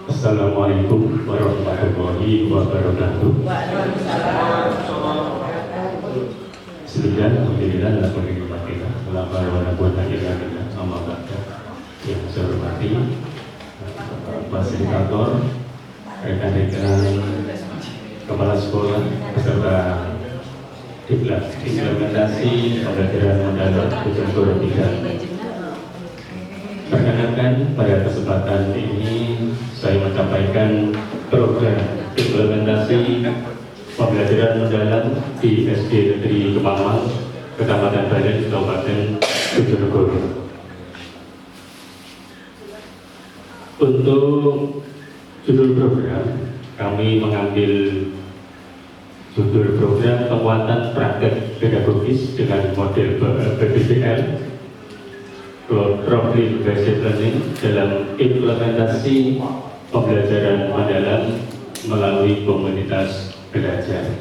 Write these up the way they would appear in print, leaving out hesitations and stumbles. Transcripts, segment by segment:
Assalamualaikum warahmatullahi wabarakatuh. Bismillah, alhamdulillah, alhamdulillah, selama wala yang saya hormati fasilitator, rekan-rekan kepala sekolah beserta implementasi pembelajaran mendalam ujian Quran 3. Perkenalkan, pada kesempatan ini saya menyampaikan program implementasi pembelajaran mendalam di SD Negeri Kemangmang, Kecamatan Balen, Kabupaten Bojonegoro. Untuk judul program, kami mengambil judul program penguatan praktek pedagogis dengan model PBBL, Problem Based Learning, dalam implementasi pembelajaran mendalam melalui komunitas belajar.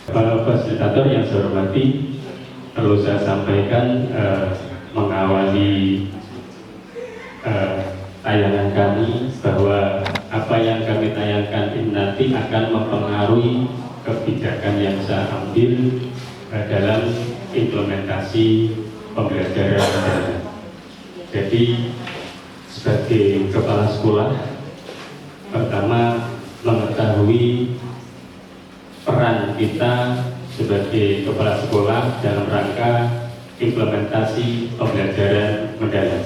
Para fasilitator yang saya hormati, perlu saya sampaikan mengawali tayangan kami bahwa apa yang kami tayangkan ini nanti akan mempengaruhi kebijakan yang saya ambil dalam implementasi pembelajaran mendalam. Jadi sebagai kepala sekolah, pertama mengetahui peran kita sebagai kepala sekolah dalam rangka implementasi pembelajaran mendalam.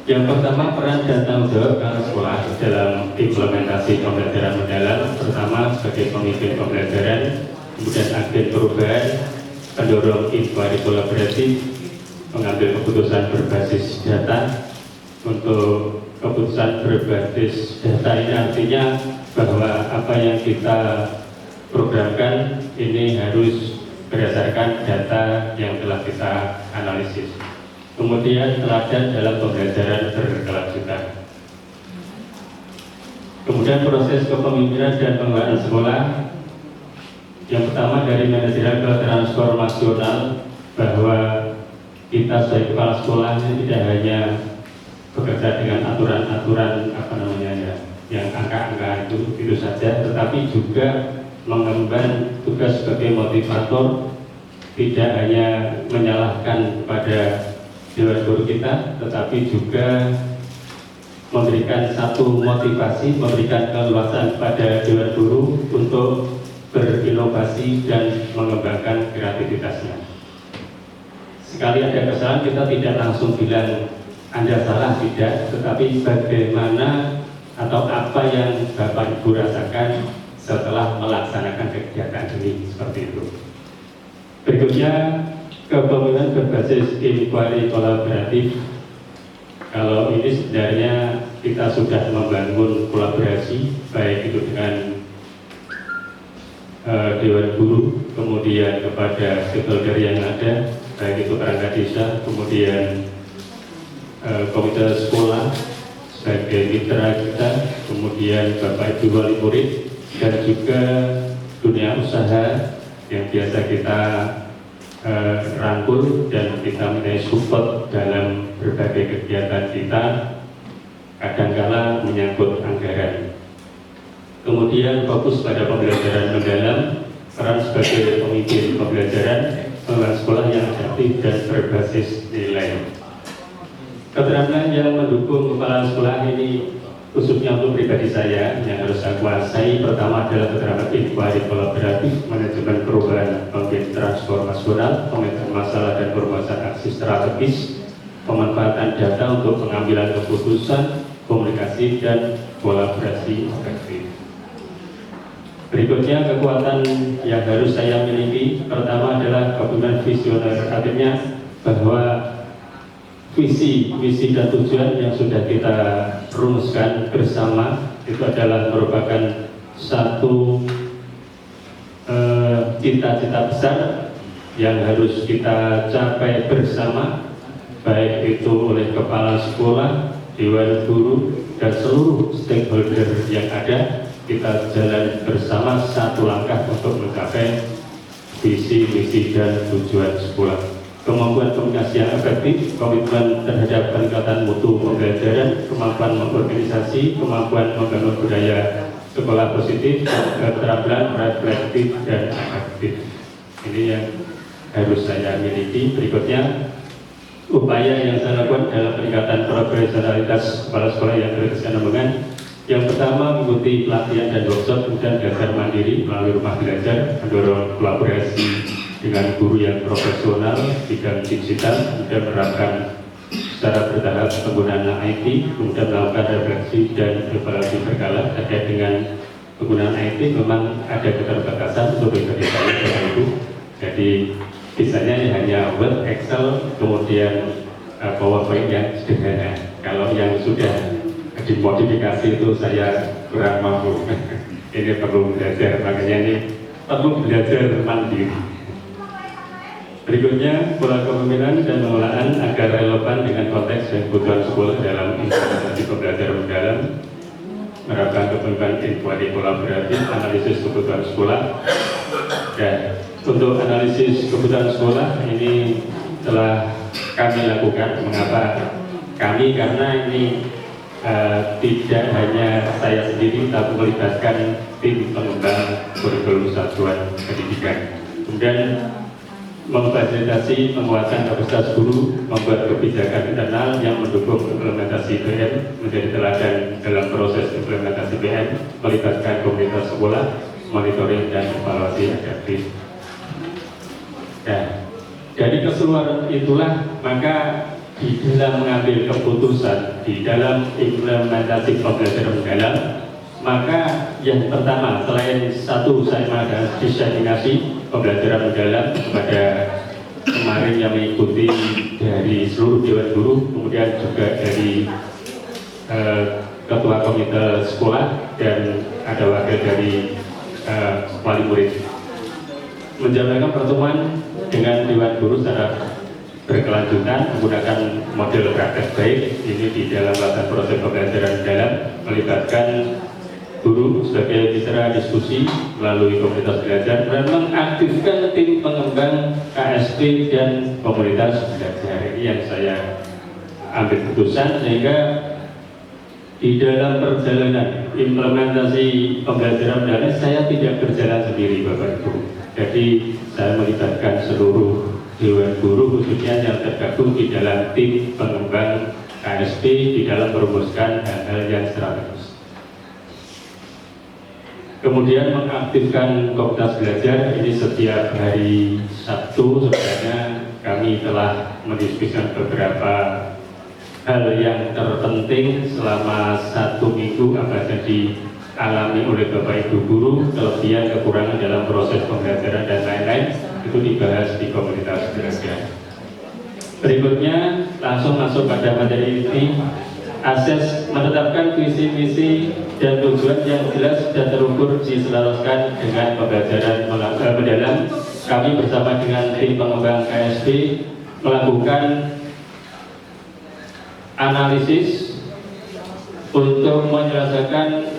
Yang pertama, peran dan tanggung jawab kepala sekolah dalam implementasi pembelajaran mendalam. Pertama, sebagai pemimpin pembelajaran, kemudian agen perubahan, pendorong inovasi kolaboratif, mengambil keputusan berbasis data. Untuk keputusan berbasis data ini artinya bahwa apa yang kita programkan ini harus berdasarkan data yang telah kita analisis. Kemudian teladan dalam pembelajaran berkelanjutan. Kemudian proses kepemimpinan dan pengelolaan sekolah. Yang pertama, dari manajerial ke transformasional, bahwa kita sebagai kepala sekolah tidak hanya bekerja dengan aturan-aturan yang angka-angka itu saja, tetapi juga mengemban tugas sebagai motivator, tidak hanya menyalahkan pada dewan guru kita, tetapi juga memberikan satu motivasi, memberikan keluasan pada dewan guru untuk berinovasi dan mengembangkan kreativitasnya. Sekali ada kesalahan, kita tidak langsung bilang Anda salah, tidak, tetapi bagaimana atau apa yang Bapak Ibu rasakan setelah melaksanakan kegiatan ini, seperti itu. Berikutnya, kepemimpinan berbasis inquiry kolaboratif. Kalau ini sebenarnya kita sudah membangun kolaborasi, baik itu dengan Dewan Guru, kemudian kepada stakeholder yang ada, baik itu perangkat desa, kemudian komite sekolah sebagai mitra kita, kemudian Bapak Ibu wali murid, dan juga dunia usaha yang biasa kita rangkul dan kita minta support dalam berbagai kegiatan kita, kadangkala menyangkut anggaran. Kemudian fokus pada pembelajaran mendalam, peran sebagai pemimpin pembelajaran, pengelola sekolah yang adaptif dan berbasis nilai. Keterampilan yang mendukung kepala sekolah ini khususnya untuk pribadi saya yang harus saya kuasai, pertama adalah keterampilan inquiry kolaboratif, manajemen perubahan, pemimpin transformasional, pemetaan masalah dan perumusan aksi strategis, pemanfaatan data untuk pengambilan keputusan, komunikasi dan kolaborasi efektif. Berikutnya, kekuatan yang harus saya miliki, pertama adalah kepemimpinan visioner, artinya bahwa visi dan tujuan yang sudah kita rumuskan bersama itu adalah merupakan satu cita-cita besar yang harus kita capai bersama, baik itu oleh kepala sekolah, dewan guru, dan seluruh stakeholder yang ada. Kita jalan bersama satu langkah untuk mencapai visi, misi, dan tujuan sekolah. kemampuan komunikasi yang efektif, komitmen terhadap peningkatan mutu pembelajaran, kemampuan mengorganisasi, kemampuan membangun budaya sekolah positif, keterampilan reflektif dan aktif. Ini yang harus saya miliki. Berikutnya, upaya yang saya lakukan dalam peningkatan profesionalitas kepala sekolah yang berkesinambungan. Yang pertama, mengikuti pelatihan dan workshop, kemudian belajar mandiri melalui rumah belajar, mendorong kolaborasi dengan guru yang profesional bidang digital, kemudian menerapkan secara bertahap penggunaan IT, kemudian melakukan refleksi dan evaluasi berkala. Terkait dengan penggunaan IT memang ada keterbatasan untuk pribadi saya Bapak Ibu. Jadi misalnya hanya Word, Excel, kemudian PowerPoint yang sederhana. Kalau yang sudah dimodifikasi itu saya kurang mampu. Ini perlu belajar, makanya ini perlu belajar mandiri. Berikutnya, pola kepemimpinan dan pengelolaan agar relevan dengan konteks dan kebutuhan sekolah dalam implementasi pembelajaran mendalam, menerapkan kepemimpinan inkuasi kolaboratif, analisis kebutuhan sekolah. Dan untuk analisis kebutuhan sekolah ini telah kami lakukan. Mengapa kami? Karena ini tidak hanya saya sendiri, tapi melibatkan tim pengembang kurikulum satuan pendidikan. Kemudian memfasilitasi penguatan kapasitas guru, membuat kebijakan internal yang mendukung implementasi PM, menjadi teladan dalam proses implementasi PM, melibatkan komunitas sekolah, monitoring dan evaluasi adaptif. Nah, dari keseluruhan itulah maka di dalam mengambil keputusan, di dalam implementasi pembelajaran mendalam, maka yang pertama, selain satu, saya mengadakan diseminasi pembelajaran mendalam kepada kemarin yang mengikuti dari seluruh dewan guru, kemudian juga dari ketua komite sekolah dan ada wakil dari wali murid. Menjalankan pertemuan dengan dewan guru secara berkelanjutan menggunakan model praktek baik ini di dalam melakukan proses pembelajaran dalam, melibatkan guru sebagai mitra diskusi melalui komunitas belajar dan mengaktifkan tim pengembang KSP dan komunitas belajar. Ini yang saya ambil keputusan, sehingga di dalam perjalanan implementasi pembelajaran daring saya tidak berjalan sendiri Bapak Ibu. Jadi saya melibatkan seluruh dewan guru khususnya yang tergabung di dalam tim pengembang KSP di dalam merumuskan hal-hal yang strategis. Kemudian mengaktifkan komunitas belajar ini setiap hari Sabtu. Sebenarnya kami telah mendiskusikan beberapa hal yang terpenting selama 1 minggu apa yang dialami oleh Bapak Ibu guru, kelebihan kekurangan dalam proses pembelajaran dan lain-lain, itu dibahas di komunitas belajar. Berikutnya langsung masuk pada materi inti, akses menetapkan visi misi dan tujuan yang jelas dan terukur diselaraskan dengan pembelajaran mendalam. Kami bersama dengan tim pengembang KSP melakukan analisis untuk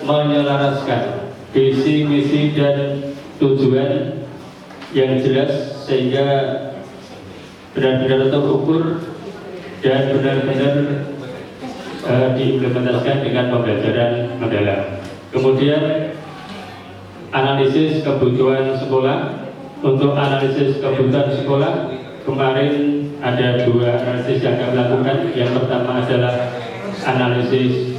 menyelaraskan visi misi dan tujuan yang jelas sehingga benar-benar terukur dan benar-benar diimplementasikan dengan pembelajaran mendalam. Kemudian analisis kebutuhan sekolah. Untuk analisis kebutuhan sekolah kemarin ada 2 analisis yang kami lakukan. Yang pertama adalah analisis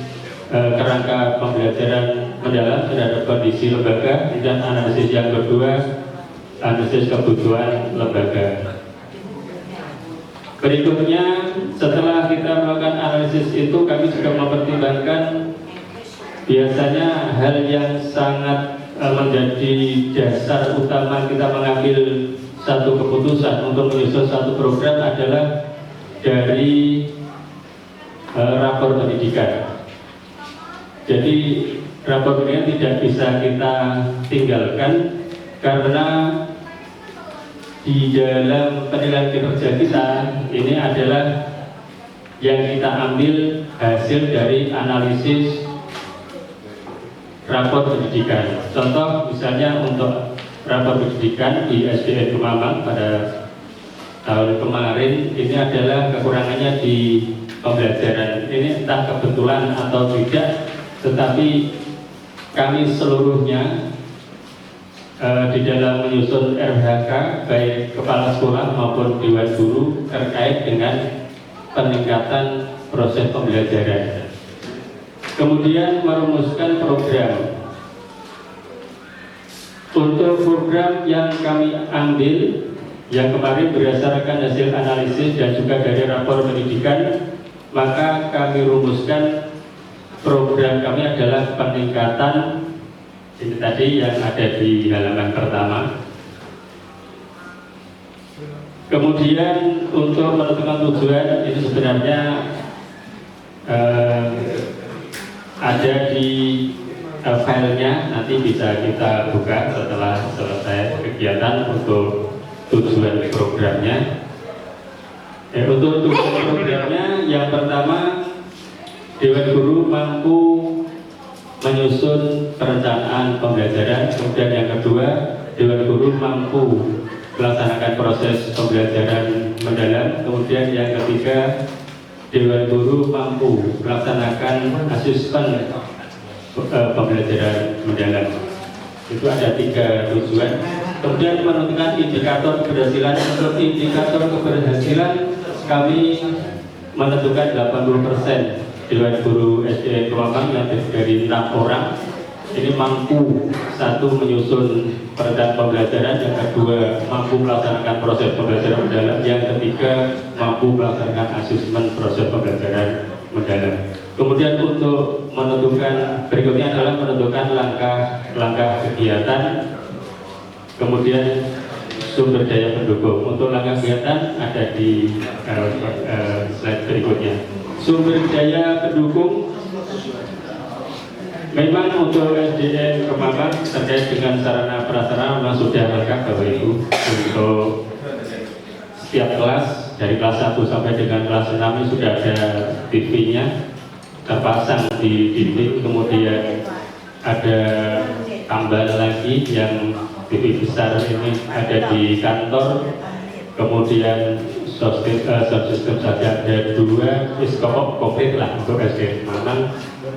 kerangka pembelajaran mendalam terhadap kondisi lembaga, dan analisis yang kedua analisis kebutuhan lembaga. Berikutnya, setelah kita melakukan analisis itu, kami juga mempertimbangkan biasanya hal yang sangat menjadi dasar utama kita mengambil satu keputusan untuk menyusun satu program adalah dari rapor pendidikan. Jadi rapor pendidikan tidak bisa kita tinggalkan karena di dalam penilaian kinerja kita ini adalah yang kita ambil hasil dari analisis rapor pendidikan. Contoh misalnya untuk rapor pendidikan di SDN Kemamang pada tahun kemarin ini adalah kekurangannya di pembelajaran. Ini entah kebetulan atau tidak, tetapi kami seluruhnya di dalam menyusun RHK baik kepala sekolah maupun dewan guru terkait dengan peningkatan proses pembelajaran. Kemudian merumuskan program. Untuk program yang kami ambil yang kemarin berdasarkan hasil analisis dan juga dari rapor pendidikan, maka kami rumuskan program kami adalah peningkatan ini tadi yang ada di halaman pertama. Kemudian untuk menentukan tujuan ini sebenarnya ada di filenya, nanti bisa kita buka setelah selesai kegiatan untuk tujuan programnya. Untuk tujuan programnya yang pertama, Dewan Guru mampu menyusun perencanaan pembelajaran. Kemudian yang kedua, Dewan Guru mampu melaksanakan proses pembelajaran mendalam. Kemudian yang ketiga, Dewan Guru mampu melaksanakan asesmen pembelajaran mendalam. Itu ada 3 tujuan. Kemudian menentukan indikator keberhasilan. Untuk indikator keberhasilan kami menentukan 80% Dewan Guru SD Kemamang yang terdiri dari 6 orang. Ini mampu, 1, menyusun perencanaan pembelajaran, yang kedua mampu melaksanakan proses pembelajaran mendalam, yang ketiga mampu melaksanakan asesmen proses pembelajaran mendalam. Kemudian untuk menentukan berikutnya adalah menentukan langkah kegiatan, kemudian sumber daya pendukung. Untuk langkah kegiatan ada di slide berikutnya. Sumber daya pendukung memang untuk SDN Kemamang terkait dengan sarana prasarana memang sudah lengkap Bapak Ibu. Untuk setiap kelas dari kelas 1 sampai dengan kelas 6 ini sudah ada TV-nya terpasang di dinding, kemudian ada tambal lagi yang TV besar ini ada di kantor, kemudian sound system saja ada 2, iskop komplit lah untuk SD Kemamang.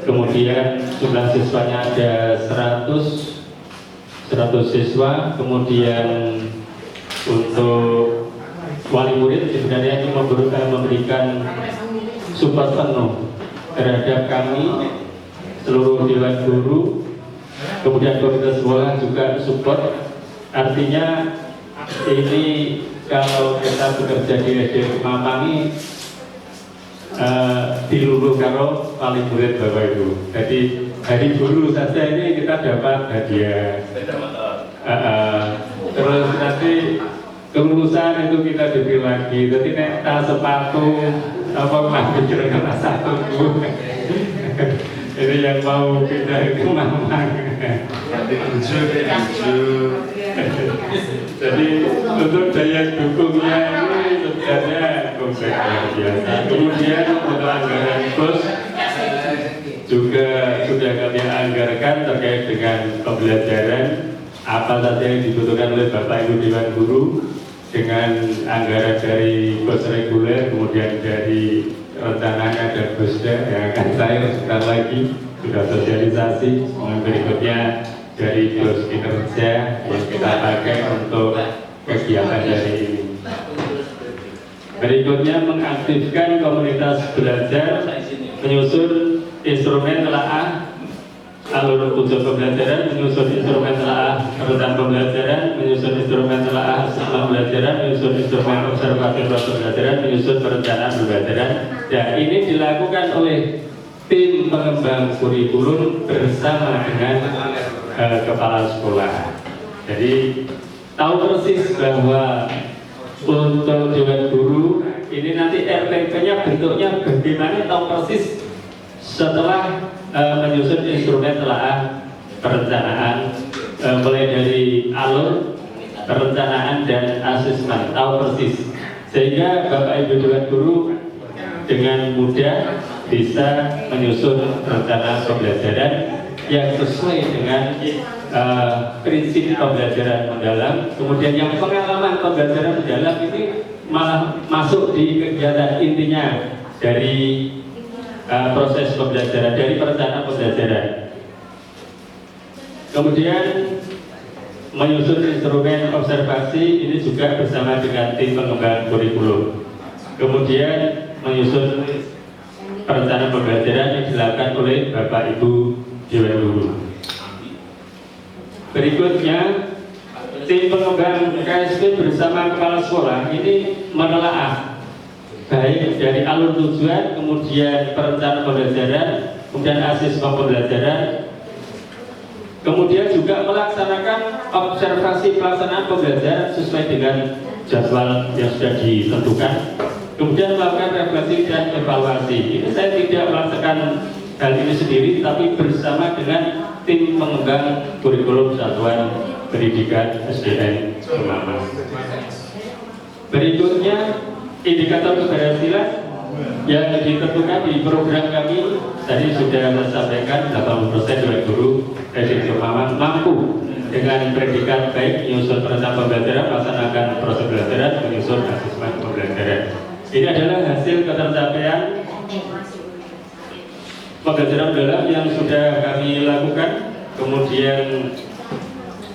Kemudian jumlah siswanya ada 100 siswa. Kemudian untuk wali murid sebenarnya ini memberikan support penuh terhadap kami, seluruh Dewan Guru, kemudian komite sekolah juga support. Artinya ini kalau kita bekerja di SD Kemamang ini dilulu karo wali murid Bapak Ibu. Jadi hari guru saja ini kita dapat hadiah. Terus nanti kelulusan itu kita diberi lagi. Jadi nek tas sepatu apa mah pikir kelas 1 Bu. Ini yang mau pindah ke Kemamang. Jadi untuk daya dukungnya ini sebenarnya kompleks luar biasa. Kemudian untuk anggaran BOS juga sudah kami anggarkan terkait dengan pembelajaran apa saja yang dibutuhkan oleh Bapak Ibu Dewan Guru dengan anggaran dari BOS reguler, kemudian dari rencananya ada BOSda yang akan cair sebentar lagi, sudah sosialisasi. Berikutnya dari BOS kinerja yang kita pakai untuk kegiatan dari ini. Berikutnya mengaktifkan komunitas belajar, menyusun instrumen telaah alur tujuan pembelajaran, menyusun instrumen telaah perencanaan pembelajaran, menyusun instrumen telaah asesmen pembelajaran, menyusun instrumen observasi proses pembelajaran, menyusun perencanaan pembelajaran. Dan ini dilakukan oleh tim pengembang kurikulum bersama dengan kepala sekolah. Jadi tahu persis bahwa untuk Dewan Guru ini nanti RTP-nya bentuknya bagaimana, tahu persis setelah menyusun instrumen telaah perencanaan, mulai dari alur perencanaan dan asesmen, tahu persis, sehingga Bapak Ibu Dewan Guru dengan mudah bisa menyusun rencana pembelajaran yang sesuai dengan prinsip pembelajaran mendalam. Kemudian yang pengalaman pembelajaran mendalam ini malah masuk di kegiatan intinya dari proses pembelajaran, dari perencanaan pembelajaran. Kemudian menyusun instrumen observasi ini juga bersama dengan tim pengembang kurikulum. Kemudian menyusun perencanaan pembelajaran yang dilakukan oleh Bapak Ibu Dewan Guru. Berikutnya, tim pengembang KSP bersama kepala sekolah ini menelaah baik dari alur tujuan, kemudian perencanaan pembelajaran, kemudian asesmen pembelajaran, kemudian juga melaksanakan observasi pelaksanaan pembelajaran sesuai dengan jadwal yang sudah ditentukan, kemudian melakukan refleksi dan evaluasi. Ini saya tidak melaksanakan hal ini sendiri, tapi bersama dengan tim pengembang kurikulum Satuan Pendidikan SDN Kemaman. Berikutnya, indikator keberhasilan yang ditentukan di program kami tadi sudah saya sampaikan, 80% dari guru SDN Kemaman mampu dengan predikat baik menyusun perencanaan pembelajaran, melaksanakan proses pembelajaran, menyusun asesmen pembelajaran. Ini adalah hasil ketercapaian pembelajaran dalam yang sudah kami lakukan. Kemudian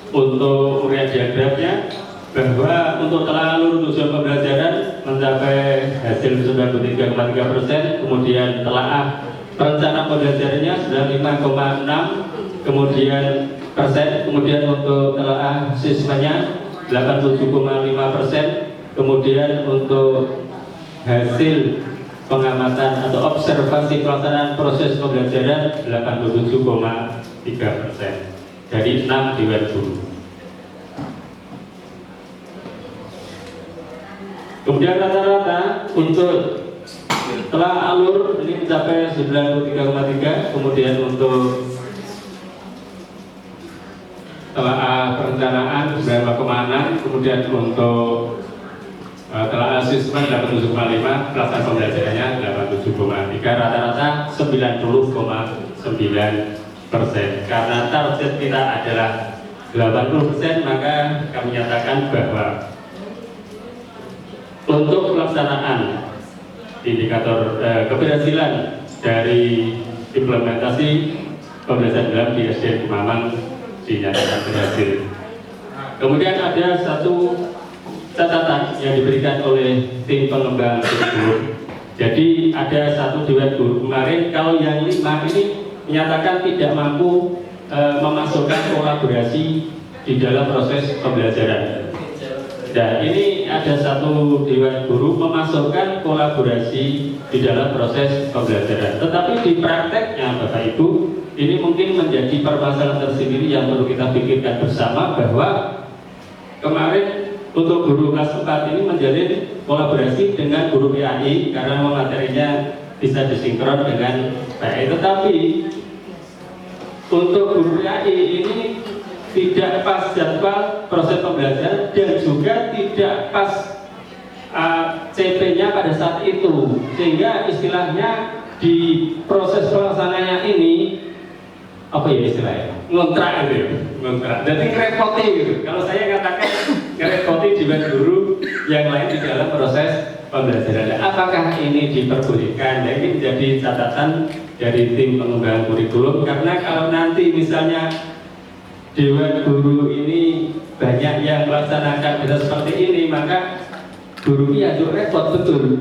untuk urian diagramnya, bahwa untuk telah alur tujuan pembelajaran mencapai hasil 93,3%, kemudian telaah perencanaan pembelajarannya 95,6 kemudian untuk telaah siswanya 87,5%, kemudian untuk hasil pengamatan atau observasi pelaksanaan proses pembelajaran 87,3% dari 6 Dewan Guru. Kemudian rata-rata untuk telah alur ini mencapai 93,3, kemudian untuk telah perencanaan 9,6, kemudian untuk telah asesmen 87,5, pelaksanaan pembelajarannya 87,3, rata-rata 90,9%. Karena target kita adalah 80%, maka kami nyatakan bahwa untuk pelaksanaan indikator keberhasilan dari implementasi pembelajaran dalam di SDN Kemaman dinyatakan berhasil. Kemudian ada satu catatan yang diberikan oleh tim pengembang kurikulum. Jadi ada satu Dewan Guru kemarin, kalau yang 5 ini menyatakan tidak mampu memasukkan kolaborasi di dalam proses pembelajaran. Dan ini ada satu Dewan Guru memasukkan kolaborasi di dalam proses pembelajaran. Tetapi di prakteknya Bapak Ibu, ini mungkin menjadi permasalahan tersendiri yang perlu kita pikirkan bersama, bahwa kemarin untuk guru kelas 4 ini menjalin kolaborasi dengan guru PAI karena materinya bisa disinkron dengan PAI. Tetapi untuk guru PAI ini tidak pas jadwal proses pembelajaran dan juga tidak pas CP-nya pada saat itu, sehingga istilahnya di proses pelaksanaannya ini apa ya istilahnya, ngontrak gitu ya, ngontrak. Jadi ngerepoti gitu. Kalau saya katakan ngerepoti Dewan Guru yang lain di dalam proses pembelajaran. Apakah ini diperbolehkan? Nah, ini menjadi catatan dari tim pengembang kurikulum, karena kalau nanti misalnya Dewan Guru ini banyak yang melaksanakan hal seperti ini, maka gurunya juga repot betul.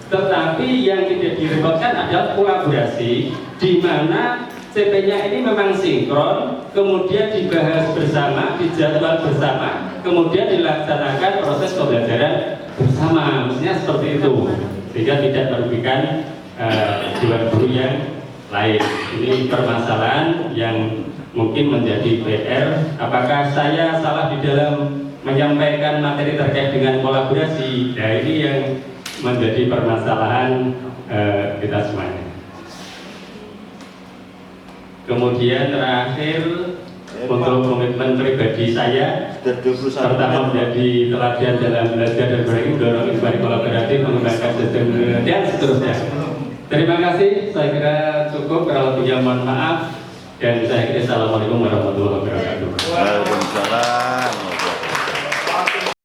Tetapi yang tidak direpotkan adalah kolaborasi, di mana CP-nya ini memang sinkron, kemudian dibahas bersama, dijadwal bersama, kemudian dilaksanakan proses pembelajaran bersama, maksudnya seperti itu, sehingga tidak merugikan Dewan Guru yang lain. Ini permasalahan yang mungkin menjadi PR. Apakah saya salah di dalam menyampaikan materi terkait dengan kolaborasi? Nah, ini yang menjadi permasalahan kita semuanya. Kemudian terakhir, untuk komitmen pribadi saya, pertama menjadi teladan dalam belajar dan belajar, mendorong inovasi kolaboratif, mengembangkan sistem dan seterusnya. Terima kasih, saya kira cukup. Kalau punya mohon maaf, dan saya kira assalamualaikum warahmatullahi wabarakatuh. Waalaikumsalam.